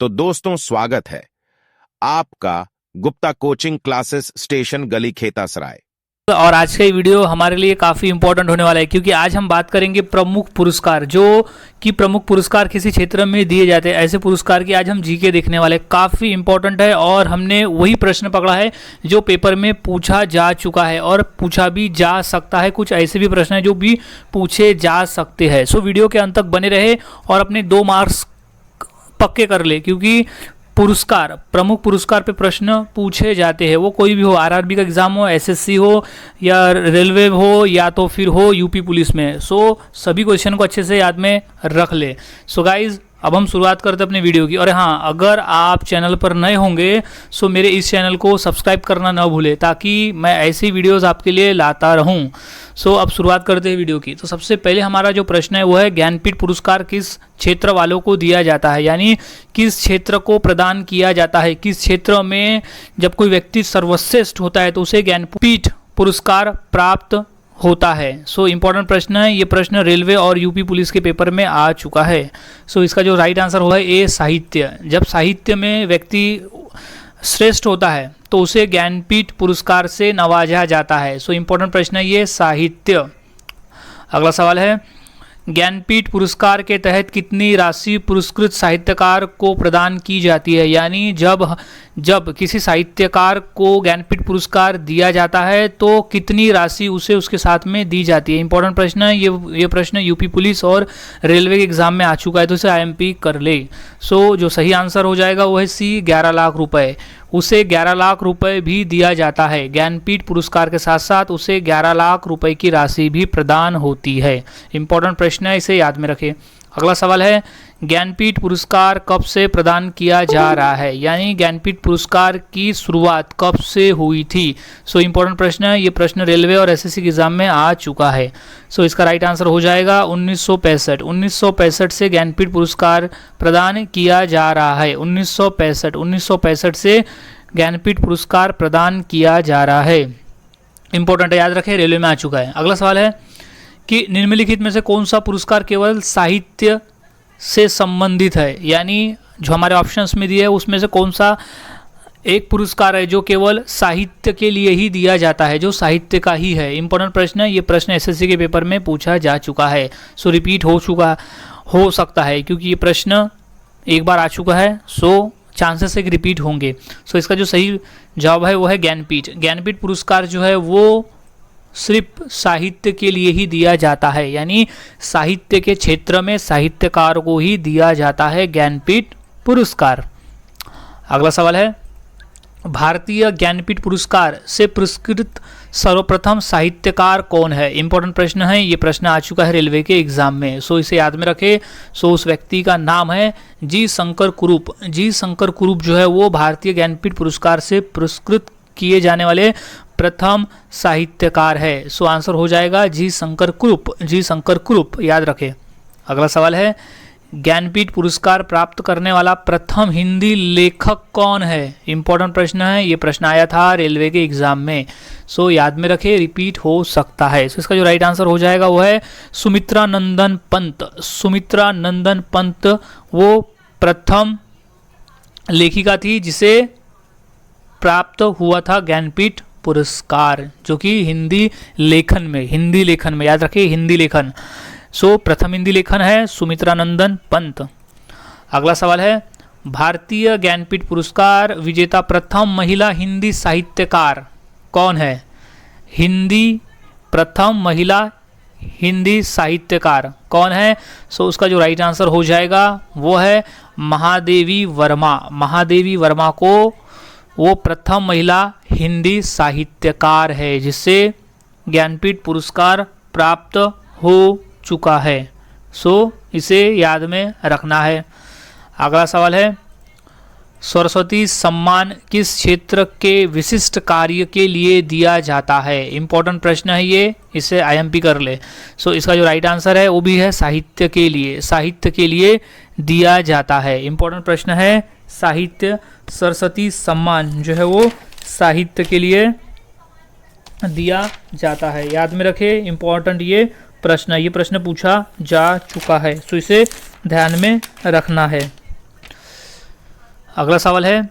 तो दोस्तों स्वागत है आपका गुप्ता कोचिंग क्लासेस स्टेशन गली खेतासराय। और आज का ये वीडियो हमारे लिए काफ़ी इंपॉर्टेंट होने वाला है क्योंकि आज हम बात करेंगे प्रमुख पुरस्कार, जो कि प्रमुख पुरस्कार किसी क्षेत्र में दिए जाते हैं। ऐसे पुरस्कार की आज हम जीके देखने वाले, काफ़ी इंपॉर्टेंट है और हमने वही प्रश्न पकड़ा है जो पेपर में पूछा जा चुका है और पूछा भी जा सकता है। कुछ ऐसे भी प्रश्न हैं जो भी पूछे जा सकते हैं। सो वीडियो के अंत तक बने रहे और अपने 2 मार्क्स पक्के कर ले, क्योंकि पुरस्कार, प्रमुख पुरस्कार पे प्रश्न पूछे जाते हैं। वो कोई भी हो, आरआरबी का एग्जाम हो, एसएससी हो या रेलवे हो या तो फिर हो यूपी पुलिस में। सो सभी क्वेश्चन को अच्छे से याद में रख ले। सो गाइज अब हम शुरुआत करते हैं अपने वीडियो की। और हाँ, अगर आप चैनल पर नए होंगे सो मेरे इस चैनल को सब्सक्राइब करना ना भूलें ताकि मैं ऐसी वीडियोस आपके लिए लाता रहूं। सो अब शुरुआत करते हैं वीडियो की। तो सबसे पहले हमारा जो प्रश्न है वो है, ज्ञानपीठ पुरस्कार किस क्षेत्र वालों को दिया जाता है, यानी किस क्षेत्र को प्रदान किया जाता है। किस क्षेत्र में जब कोई व्यक्ति सर्वश्रेष्ठ होता है तो उसे ज्ञानपीठ पुरस्कार प्राप्त होता है। सो इम्पोर्टेंट प्रश्न है ये। प्रश्न रेलवे और यूपी पुलिस के पेपर में आ चुका है। सो इसका जो राइट आंसर होगा ए, साहित्य। जब साहित्य में व्यक्ति श्रेष्ठ होता है तो उसे ज्ञानपीठ पुरस्कार से नवाजा जाता है। सो इम्पोर्टेंट प्रश्न है ये, साहित्य। अगला सवाल है, ज्ञानपीठ पुरस्कार के तहत कितनी राशि पुरस्कृत साहित्यकार को प्रदान की जाती है, यानी जब किसी साहित्यकार को ज्ञानपीठ पुरस्कार दिया जाता है तो कितनी राशि उसे उसके साथ में दी जाती है। इंपॉर्टेंट प्रश्न है ये प्रश्न यूपी पुलिस और रेलवे के एग्जाम में आ चुका है, तो इसे आईएमपी कर ले। सो जो सही आंसर हो जाएगा वो है सी, 11 लाख रुपए। उसे 11 लाख रुपए भी दिया जाता है। ज्ञानपीठ पुरस्कार के साथ साथ उसे 11 लाख रुपए की राशि भी प्रदान होती है। इंपॉर्टेंट प्रश्न है, इसे याद में रखें। अगला सवाल है, ज्ञानपीठ पुरस्कार कब से प्रदान किया जा रहा है, यानी ज्ञानपीठ पुरस्कार की शुरुआत कब से हुई थी। सो इम्पोर्टेंट प्रश्न है ये। प्रश्न रेलवे और एसएससी के एग्जाम में आ चुका है। सो इसका राइट आंसर हो जाएगा 1965। 1965 से ज्ञानपीठ पुरस्कार प्रदान किया जा रहा है। 1965 से ज्ञानपीठ पुरस्कार प्रदान किया जा रहा है। इंपॉर्टेंट है, याद रखें, रेलवे में आ चुका है। अगला सवाल है कि निम्नलिखित में से कौन सा पुरस्कार केवल साहित्य से संबंधित है, यानी जो हमारे ऑप्शंस में दिए है उसमें से कौन सा एक पुरस्कार है जो केवल साहित्य के लिए ही दिया जाता है, जो साहित्य का ही है। इंपॉर्टेंट प्रश्न है ये। प्रश्न एसएससी के पेपर में पूछा जा चुका है। सो रिपीट हो सकता है क्योंकि ये प्रश्न एक बार आ चुका है। सो चांसेस एक रिपीट होंगे। सो इसका जो सही जवाब है वो है ज्ञानपीठ। ज्ञानपीठ पुरस्कार जो है वो सिर्फ साहित्य के लिए ही दिया जाता है, यानी साहित्य के क्षेत्र में साहित्यकार को ही दिया जाता है ज्ञानपीठ पुरस्कार। अगला सवाल है, भारतीय ज्ञानपीठ पुरस्कार से पुरस्कृत सर्वप्रथम साहित्यकार कौन है। इंपॉर्टेंट प्रश्न है ये। प्रश्न आ चुका है रेलवे के एग्जाम में। सो इसे याद में रखें। सो उस व्यक्ति का नाम है जी शंकर कुरूप। जी शंकर कुरूप जो है वो भारतीय ज्ञानपीठ पुरस्कार से पुरस्कृत किए जाने वाले प्रथम साहित्यकार है। सो आंसर हो जाएगा जी शंकर कुरूप। जी शंकर कुरूप, याद रखें। अगला सवाल है, ज्ञानपीठ पुरस्कार प्राप्त करने वाला प्रथम हिंदी लेखक कौन है। इंपॉर्टेंट प्रश्न है ये। प्रश्न आया था रेलवे के एग्जाम में। सो याद में रखें, रिपीट हो सकता है। सो इसका जो राइट आंसर हो जाएगा वो है सुमित्रा नंदन पंत। सुमित्रा नंदन पंत वो प्रथम लेखिका थी जिसे प्राप्त हुआ था ज्ञानपीठ पुरस्कार, जो कि हिंदी लेखन में याद रखिए, हिंदी लेखन। सो प्रथम हिंदी लेखन है सुमित्रा नंदन पंत। अगला सवाल है, भारतीय ज्ञानपीठ पुरस्कार विजेता प्रथम महिला हिंदी साहित्यकार कौन है। प्रथम महिला हिंदी साहित्यकार कौन है। सो उसका जो राइट आंसर हो जाएगा वो है महादेवी वर्मा। महादेवी वर्मा को वो प्रथम महिला हिंदी साहित्यकार है जिससे ज्ञानपीठ पुरस्कार प्राप्त हो चुका है। सो इसे याद में रखना है। अगला सवाल है, सरस्वती सम्मान किस क्षेत्र के विशिष्ट कार्य के लिए दिया जाता है। इंपॉर्टेंट प्रश्न है ये, इसे आईएमपी कर ले। सो इसका जो राइट आंसर है वो भी है साहित्य के लिए। साहित्य के लिए दिया जाता है। इंपॉर्टेंट प्रश्न है साहित्य। सरस्वती सम्मान जो है वो साहित्य के लिए दिया जाता है, याद में रखें। इंपॉर्टेंट ये प्रश्न पूछा जा चुका है, सो इसे ध्यान में रखना है। अगला सवाल है,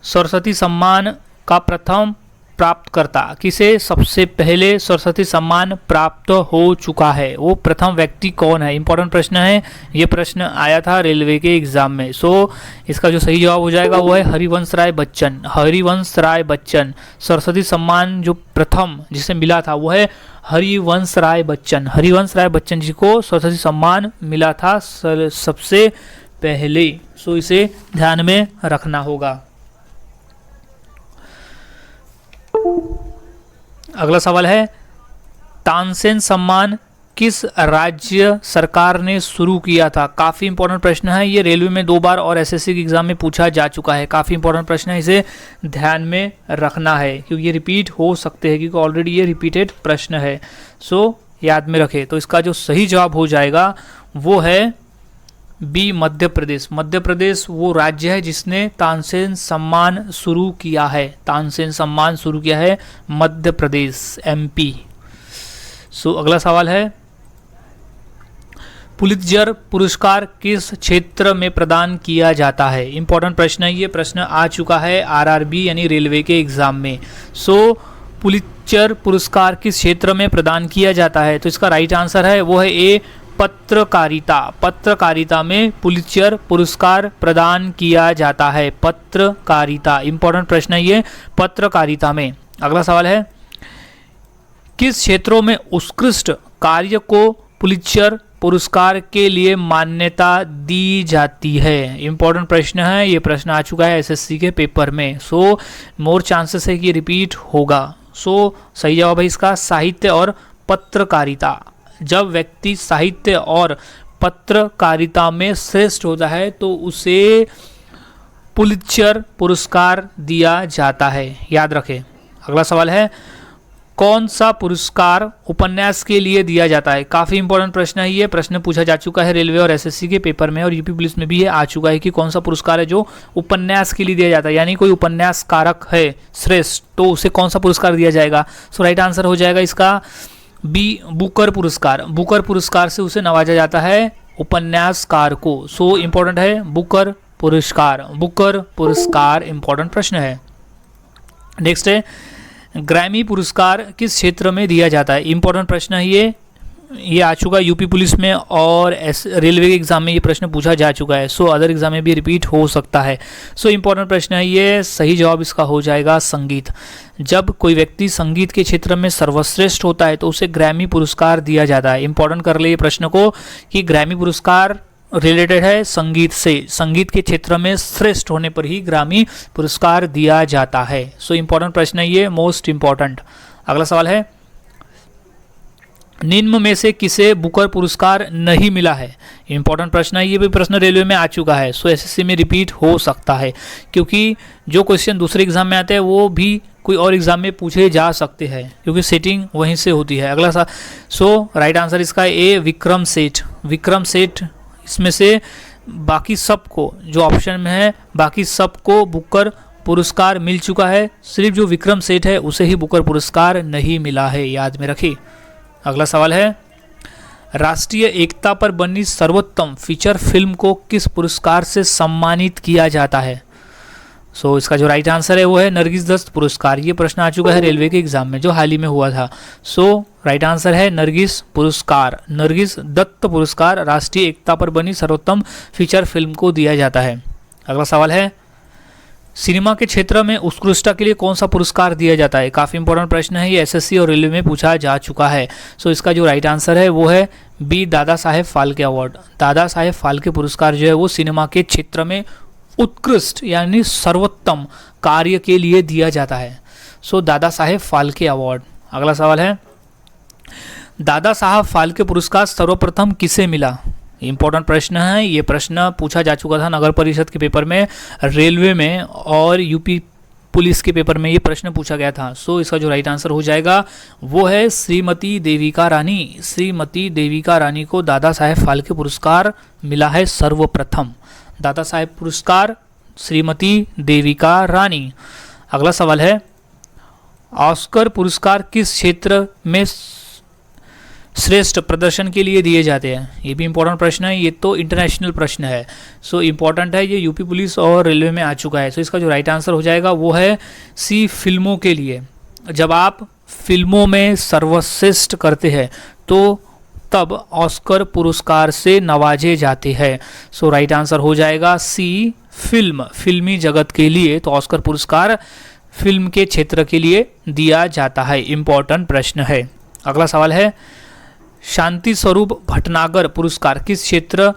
सरस्वती सम्मान का प्रथम प्राप्तकर्ता किसे सबसे पहले सरस्वती सम्मान प्राप्त हो चुका है, वो प्रथम व्यक्ति कौन है? इंपॉर्टेंट प्रश्न है, ये प्रश्न आया था रेलवे के एग्जाम में। सो इसका जो सही जवाब हो जाएगा वो है हरिवंश राय बच्चन। हरिवंश राय बच्चन, सरस्वती सम्मान जो प्रथम जिसे मिला था वो है हरिवंश राय बच्चन। हरिवंश राय बच्चन जी को सरस्वती सम्मान मिला था सबसे पहले। सो इसे ध्यान में रखना होगा। अगला सवाल है, तानसेन सम्मान किस राज्य सरकार ने शुरू किया था? काफ़ी इंपॉर्टेंट प्रश्न है, ये रेलवे में 2 बार और एसएससी के एग्जाम में पूछा जा चुका है। काफ़ी इंपॉर्टेंट प्रश्न है, इसे ध्यान में रखना है क्योंकि ये रिपीट हो सकते हैं, क्योंकि ऑलरेडी ये रिपीटेड प्रश्न है। सो याद में रखें। तो इसका जो सही जवाब हो जाएगा वो है बी, मध्य प्रदेश। मध्य प्रदेश वो राज्य है जिसने तानसेन सम्मान शुरू किया है। तानसेन सम्मान शुरू किया है मध्य प्रदेश, एमपी। सो अगला सवाल है, पुलित्जर पुरस्कार किस क्षेत्र में प्रदान किया जाता है? इंपॉर्टेंट प्रश्न है, ये प्रश्न आ चुका है आरआरबी यानी रेलवे के एग्जाम में। सो पुलित्जर पुरस्कार किस क्षेत्र में प्रदान किया जाता है? तो इसका राइट आंसर है वो है ए, पत्रकारिता। पत्रकारिता में पुलित्जर पुरस्कार प्रदान किया जाता है। पत्रकारिता, इंपॉर्टेंट प्रश्न है ये, पत्रकारिता में। अगला सवाल है, किस क्षेत्रों में उत्कृष्ट कार्य को पुलित्जर पुरस्कार के लिए मान्यता दी जाती है? इंपॉर्टेंट प्रश्न है, ये प्रश्न आ चुका है एसएससी के पेपर में। सो मोर चांसेस है कि रिपीट होगा। सो सही जवाब है इसका साहित्य और पत्रकारिता। जब व्यक्ति साहित्य और पत्रकारिता में श्रेष्ठ होता है तो उसे पुलित्जर पुरस्कार दिया जाता है, याद रखें। अगला सवाल है, कौन सा पुरस्कार उपन्यास के लिए दिया जाता है? काफ़ी इंपॉर्टेंट प्रश्न है, ये प्रश्न पूछा जा चुका है रेलवे और एसएससी के पेपर में, और यूपी पुलिस में भी ये आ चुका है कि कौन सा पुरस्कार है जो उपन्यास के लिए दिया जाता है। यानी कोई उपन्यासकारक है श्रेष्ठ तो उसे कौन सा पुरस्कार दिया जाएगा? सो राइट आंसर हो जाएगा इसका बी, बुकर पुरस्कार। बुकर पुरस्कार से उसे नवाजा जाता है उपन्यासकार को। सो इंपॉर्टेंट है बुकर पुरस्कार। बुकर पुरस्कार इंपॉर्टेंट प्रश्न है। नेक्स्ट है, ग्रैमी पुरस्कार किस क्षेत्र में दिया जाता है? इंपॉर्टेंट प्रश्न है ये आ चुका है यूपी पुलिस में और रेलवे के एग्जाम में ये प्रश्न पूछा जा चुका है। सो अदर एग्जाम में भी रिपीट हो सकता है। सो इंपॉर्टेंट प्रश्न है ये, सही जवाब इसका हो जाएगा संगीत। जब कोई व्यक्ति संगीत के क्षेत्र में सर्वश्रेष्ठ होता है तो उसे ग्रैमी पुरस्कार दिया जाता है। इंपॉर्टेंट कर ले प्रश्न को कि ग्रैमी पुरस्कार रिलेटेड है संगीत से। संगीत के क्षेत्र में श्रेष्ठ होने पर ही ग्रैमी पुरस्कार दिया जाता है। सो इंपॉर्टेंट प्रश्न है ये, मोस्ट इंपॉर्टेंट। अगला सवाल है, निम्न में से किसे बुकर पुरस्कार नहीं मिला है? इंपॉर्टेंट प्रश्न है, ये भी प्रश्न रेलवे में आ चुका है। सो एसएससी में रिपीट हो सकता है क्योंकि जो क्वेश्चन दूसरे एग्जाम में आते हैं वो भी कोई और एग्जाम में पूछे जा सकते हैं क्योंकि सेटिंग वहीं से होती है। अगला सो राइट आंसर इसका ए, विक्रम सेठ। विक्रम सेठ इसमें से बाकी सबको, जो ऑप्शन में है बाकी सबको बुकर पुरस्कार मिल चुका है, सिर्फ जो विक्रम सेठ है उसे ही बुकर पुरस्कार नहीं मिला है, याद में रखिए। अगला सवाल है, राष्ट्रीय एकता पर बनी सर्वोत्तम फीचर फिल्म को किस पुरस्कार से सम्मानित किया जाता है? सो इसका जो राइट आंसर है वो है नरगिस दत्त पुरस्कार। ये प्रश्न आ चुका है रेलवे के एग्जाम में जो हाल ही में हुआ था। सो राइट आंसर है नरगिस पुरस्कार। नरगिस दत्त पुरस्कार राष्ट्रीय एकता पर बनी सर्वोत्तम फीचर फिल्म को दिया जाता है। अगला सवाल है, सिनेमा के क्षेत्र में उत्कृष्टता के लिए कौन सा पुरस्कार दिया जाता है? काफ़ी इंपॉर्टेंट प्रश्न है, ये एसएससी और रेलवे में पूछा जा चुका है। सो इसका जो राइट आंसर है वो है बी, दादा साहेब फाल्के अवार्ड। दादा साहेब फाल्के पुरस्कार जो है वो सिनेमा के क्षेत्र में उत्कृष्ट यानी सर्वोत्तम कार्य के लिए दिया जाता है। सो दादा साहेब फाल्के अवार्ड। अगला सवाल है, दादा साहब फाल्के पुरस्कार सर्वप्रथम किसे मिला? इंपॉर्टेंट प्रश्न है, ये प्रश्न पूछा जा चुका था नगर परिषद के पेपर में, रेलवे में और यूपी पुलिस के पेपर में ये प्रश्न पूछा गया था। सो इसका जो राइट आंसर हो जाएगा वो है श्रीमती देविका रानी। श्रीमती देविका रानी को दादा साहेब फाल्के पुरस्कार मिला है सर्वप्रथम। दादा साहेब पुरस्कार श्रीमती देविका रानी। अगला सवाल है, ऑस्कर पुरस्कार किस क्षेत्र में श्रेष्ठ प्रदर्शन के लिए दिए जाते हैं? ये भी इंपॉर्टेंट प्रश्न है, ये तो इंटरनेशनल प्रश्न है, सो इंपॉर्टेंट है, ये यूपी पुलिस और रेलवे में आ चुका है। सो इसका जो राइट आंसर हो जाएगा वो है सी, फिल्मों के लिए। जब आप फिल्मों में सर्वश्रेष्ठ करते हैं तो तब ऑस्कर पुरस्कार से नवाजे जाते हैं। सो राइट आंसर हो जाएगा सी, फिल्म, फिल्मी जगत के लिए तो ऑस्कर पुरस्कार फिल्म के क्षेत्र के लिए दिया जाता है। इंपॉर्टेंट प्रश्न है। अगला सवाल है, शांति स्वरूप भटनागर पुरस्कार किस क्षेत्र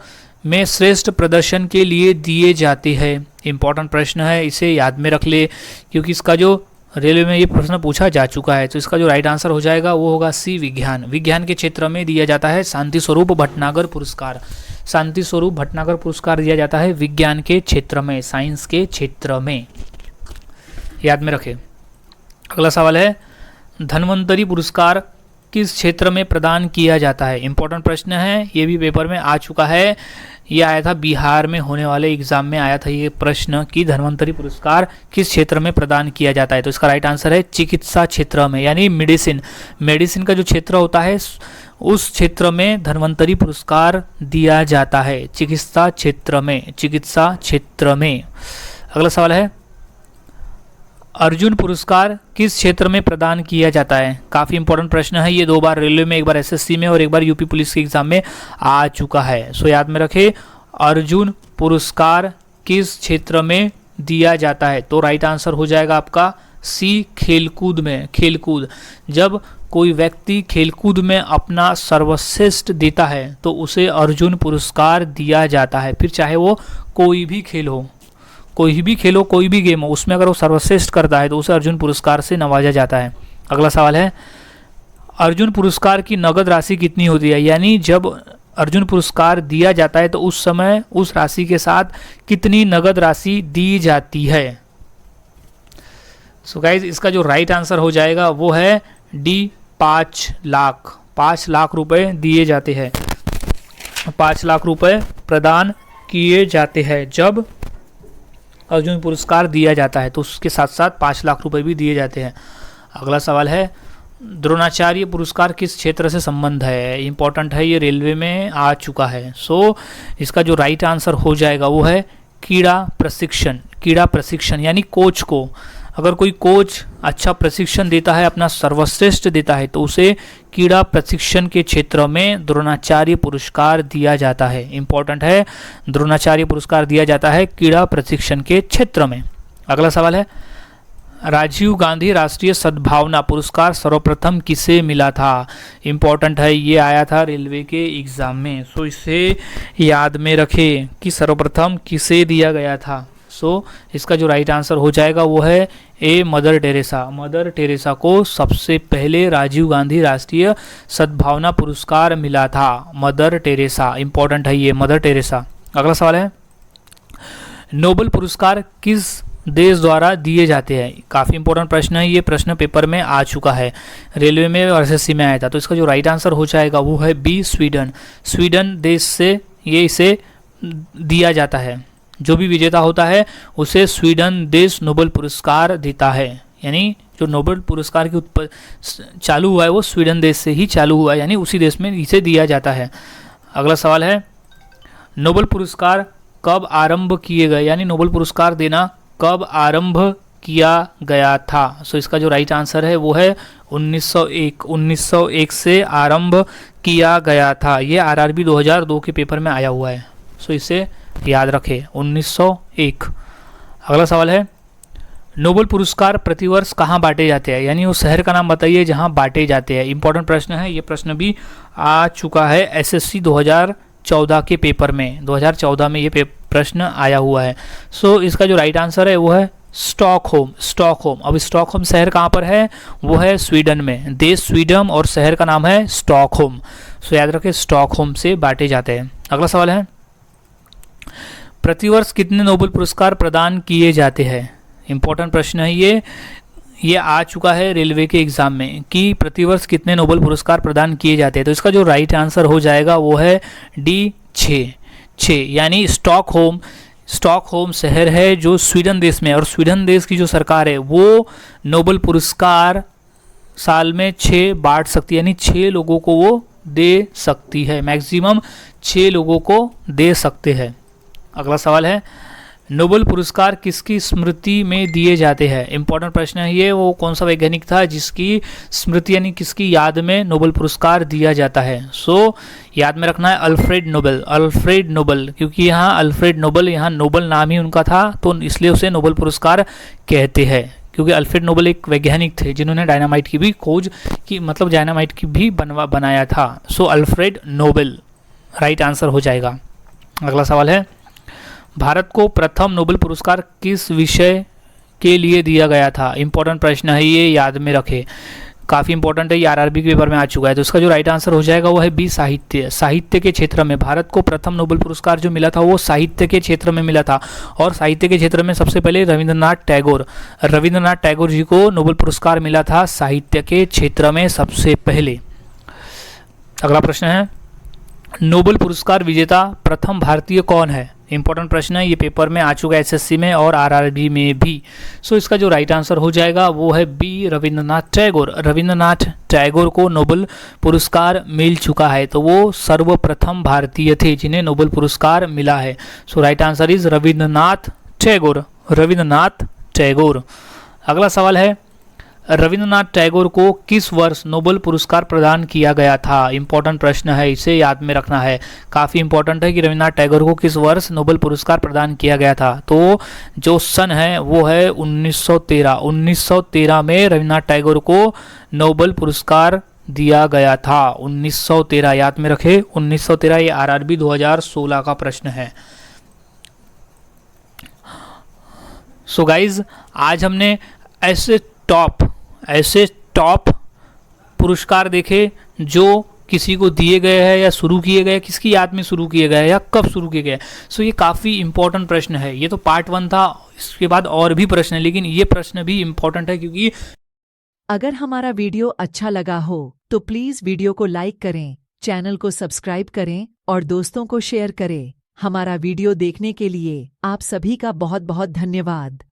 में श्रेष्ठ प्रदर्शन के लिए दिए जाते हैं? इंपॉर्टेंट प्रश्न है, इसे याद में रख ले क्योंकि इसका जो रेलवे में ये प्रश्न पूछा जा चुका है। तो इसका जो राइट आंसर हो जाएगा वो होगा सी, विज्ञान, विज्ञान के क्षेत्र में दिया जाता है शांति स्वरूप भटनागर पुरस्कार। शांति स्वरूप भटनागर पुरस्कार दिया जाता है विज्ञान के क्षेत्र में, साइंस के क्षेत्र में, याद में रखें। अगला सवाल है, धन्वंतरी पुरस्कार किस क्षेत्र में प्रदान किया जाता है? इंपॉर्टेंट प्रश्न है, ये भी पेपर में आ चुका है, ये आया था बिहार में होने वाले एग्जाम में आया था ये प्रश्न कि धन्वंतरी पुरस्कार किस क्षेत्र में प्रदान किया जाता है। तो इसका राइट आंसर है चिकित्सा क्षेत्र में, यानी मेडिसिन, मेडिसिन का जो क्षेत्र होता है उस क्षेत्र में धन्वंतरी पुरस्कार दिया जाता है, चिकित्सा क्षेत्र में, चिकित्सा क्षेत्र में। अगला सवाल है, अर्जुन पुरस्कार किस क्षेत्र में प्रदान किया जाता है? काफ़ी इंपॉर्टेंट प्रश्न है, ये 2 बार रेलवे में, एक बार एसएससी में और एक बार यूपी पुलिस के एग्जाम में आ चुका है। सो याद में रखें, अर्जुन पुरस्कार किस क्षेत्र में दिया जाता है? तो राइट आंसर हो जाएगा आपका सी, खेलकूद में, खेलकूद। जब कोई व्यक्ति खेलकूद में अपना सर्वश्रेष्ठ देता है तो उसे अर्जुन पुरस्कार दिया जाता है, फिर चाहे वो कोई भी खेल हो, कोई भी खेल हो, कोई भी गेम हो, उसमें अगर वो सर्वश्रेष्ठ करता है तो उसे अर्जुन पुरस्कार से नवाजा जाता है। अगला सवाल है, अर्जुन पुरस्कार की नगद राशि कितनी होती है? यानी जब अर्जुन पुरस्कार दिया जाता है तो उस समय उस राशि के साथ कितनी नगद राशि दी जाती है? सो गाइज, इसका जो राइट आंसर हो जाएगा वो है डी, 5 लाख। 5 लाख रुपए दिए जाते हैं, 5 लाख रुपए प्रदान किए जाते हैं जब अर्जुन पुरस्कार दिया जाता है, तो उसके साथ साथ 5 लाख रुपए भी दिए जाते हैं। अगला सवाल है, द्रोणाचार्य पुरस्कार किस क्षेत्र से संबंध है? इंपॉर्टेंट है, ये रेलवे में आ चुका है। सो इसका जो राइट आंसर हो जाएगा वो है क्रीड़ा प्रशिक्षण, क्रीड़ा प्रशिक्षण, यानी कोच को, अगर कोई कोच अच्छा प्रशिक्षण देता है, अपना सर्वश्रेष्ठ देता है, तो उसे क्रीड़ा प्रशिक्षण के क्षेत्र में द्रोणाचार्य पुरस्कार दिया जाता है। इंपॉर्टेंट है, द्रोणाचार्य पुरस्कार दिया जाता है क्रीड़ा प्रशिक्षण के क्षेत्र में। अगला सवाल है, राजीव गांधी राष्ट्रीय सद्भावना पुरस्कार सर्वप्रथम किसे मिला था? इंपॉर्टेंट है, ये आया था रेलवे के एग्जाम में, सो इसे याद में रखें कि सर्वप्रथम किसे दिया गया था। सो इसका जो राइट आंसर हो जाएगा वो है ए, मदर टेरेसा। मदर टेरेसा को सबसे पहले राजीव गांधी राष्ट्रीय सद्भावना पुरस्कार मिला था, मदर टेरेसा। इंपॉर्टेंट है ये, मदर टेरेसा। अगला सवाल है, नोबेल पुरस्कार किस देश द्वारा दिए जाते हैं? काफ़ी इंपॉर्टेंट प्रश्न है, ये प्रश्न पेपर में आ चुका है, रेलवे में और एसएससी में आया था। तो इसका जो राइट आंसर हो जाएगा वो है बी, स्वीडन। स्वीडन देश से ये इसे दिया जाता है, जो भी विजेता होता है उसे स्वीडन देश नोबेल पुरस्कार देता है, यानी जो नोबेल पुरस्कार की चालू हुआ है वो स्वीडन देश से ही चालू हुआ है, यानी उसी देश में इसे दिया जाता है। अगला सवाल है, नोबेल पुरस्कार कब आरंभ किए गए? यानी नोबेल पुरस्कार देना कब आरंभ किया गया था? सो इसका जो राइट आंसर है वो है 1901 से आरंभ किया गया था। ये आरआरबी 2002 के पेपर में आया हुआ है, सो इसे याद रखें, 1901। अगला सवाल है, नोबेल पुरस्कार प्रतिवर्ष कहाँ बांटे जाते हैं? यानी उस शहर का नाम बताइए जहाँ बांटे जाते हैं। इंपॉर्टेंट प्रश्न है, ये प्रश्न भी आ चुका है एसएससी 2014 के पेपर में, 2014 में ये प्रश्न आया हुआ है। सो इसका जो राइट आंसर है वो है स्टॉकहोम। स्टॉकहोम, अब स्टॉकहोम शहर कहाँ पर है? वो है स्वीडन में, देश स्वीडन और शहर का नाम है स्टॉकहोम। सो याद रखें, स्टॉकहोम से बांटे जाते हैं। अगला सवाल है, प्रतिवर्ष कितने नोबेल पुरस्कार प्रदान किए जाते हैं? इंपॉर्टेंट प्रश्न है ये आ चुका है रेलवे के एग्जाम में कि प्रतिवर्ष कितने नोबेल पुरस्कार प्रदान किए जाते हैं। तो इसका जो राइट आंसर हो जाएगा वो है डी, 6। यानी स्टॉकहोम शहर है जो स्वीडन देश में, और स्वीडन देश की जो सरकार है वो नोबेल पुरस्कार साल में 6 बांट सकती है, यानी 6 लोगों को वो दे सकती है, मैक्सिमम 6 लोगों को दे सकते हैं। अगला सवाल है, नोबेल पुरस्कार किसकी स्मृति में दिए जाते हैं? इंपॉर्टेंट प्रश्न है ये। वो कौन सा वैज्ञानिक था जिसकी स्मृति यानी किसकी याद में नोबेल पुरस्कार दिया जाता है? सो याद में रखना है अल्फ्रेड नोबेल, अल्फ्रेड नोबेल, क्योंकि यहाँ अल्फ्रेड नोबेल, यहाँ नोबेल नाम ही उनका था तो इसलिए उसे नोबेल पुरस्कार कहते हैं, क्योंकि अल्फ्रेड नोबेल एक वैज्ञानिक थे जिन्होंने डायनामाइट की भी खोज की, मतलब डायनामाइट की भी बनाया था। सो अल्फ्रेड नोबेल राइट आंसर हो जाएगा। अगला सवाल है, भारत को प्रथम नोबेल पुरस्कार किस विषय के लिए दिया गया था? इंपॉर्टेंट प्रश्न है ये, याद में रखें, काफ़ी इंपॉर्टेंट है, ये आरआरबी के पेपर में आ चुका है। तो इसका जो राइट आंसर हो जाएगा वो है बी, साहित्य। साहित्य के क्षेत्र में भारत को प्रथम नोबेल पुरस्कार जो मिला था वो साहित्य के क्षेत्र में मिला था, और साहित्य के क्षेत्र में सबसे पहले रविंद्रनाथ टैगोर जी को नोबेल पुरस्कार मिला था साहित्य के क्षेत्र में सबसे पहले। अगला प्रश्न है, नोबेल पुरस्कार विजेता प्रथम भारतीय कौन है? इंपॉर्टेंट प्रश्न है, ये पेपर में आ चुका है एसएससी में और आरआरबी में भी। सो इसका जो राइट आंसर हो जाएगा वो है बी, रविंद्रनाथ टैगोर। रविंद्रनाथ टैगोर को नोबेल पुरस्कार मिल चुका है, तो वो सर्वप्रथम भारतीय थे जिन्हें नोबेल पुरस्कार मिला है। So right answer is Rabindranath Tagore, Rabindranath Tagore. अगला सवाल है, रविंद्रनाथ टैगोर को किस वर्ष नोबेल पुरस्कार प्रदान किया गया था? इंपॉर्टेंट प्रश्न है, इसे याद में रखना है, काफ़ी इंपॉर्टेंट है कि रविंद्रनाथ टैगोर को किस वर्ष नोबेल पुरस्कार प्रदान किया गया था। तो जो सन है वो है 1913। 1913 में रविंद्रनाथ टैगोर को नोबेल पुरस्कार दिया गया था, 1913 याद में रखे, 1913। ये आरआरबी 2016 का प्रश्न है। सो गाइज, आज हमने ऐसे टॉप पुरस्कार देखे जो किसी को दिए गए हैं या शुरू किए गए, किसकी याद में शुरू किए गए या कब शुरू किए गए। सो ये काफ़ी इंपॉर्टेंट प्रश्न है। ये तो पार्ट 1 था, इसके बाद और भी प्रश्न है, लेकिन ये प्रश्न भी इंपॉर्टेंट है क्योंकि अगर हमारा वीडियो अच्छा लगा हो तो प्लीज़ वीडियो को लाइक करें, चैनल को सब्सक्राइब करें और दोस्तों को शेयर करें। हमारा वीडियो देखने के लिए आप सभी का बहुत बहुत धन्यवाद।